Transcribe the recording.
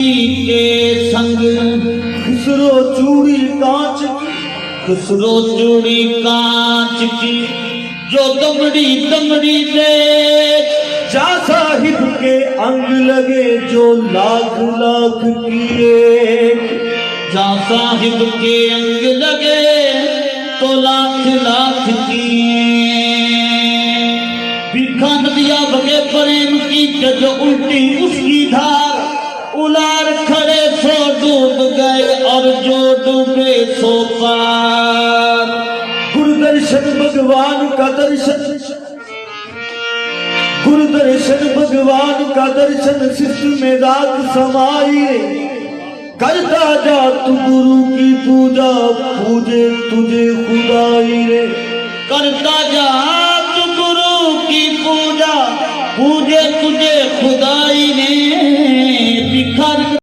के संग खुसरो चूड़ी कांच की, खुसरो चूड़ी कांच की, जो दमड़ी दमड़ी दे जा साहिब के अंग लगे जो लाख लाख किए। जा साहिब के अंग लगे तो लाख लाख किए। बिखा नदिया बगे प्रेम की जो उल्टी उसकी धार, उलार खड़े सो डूब गए और जो डूबे सो पार। गुरुदर्शन भगवान का दर्शन, गुरुदर्शन भगवान का दर्शन शिष्य में रात समाई रे। करता जा तू गुरु की पूजा, पूजे तुझे खुदाई रे। करता जा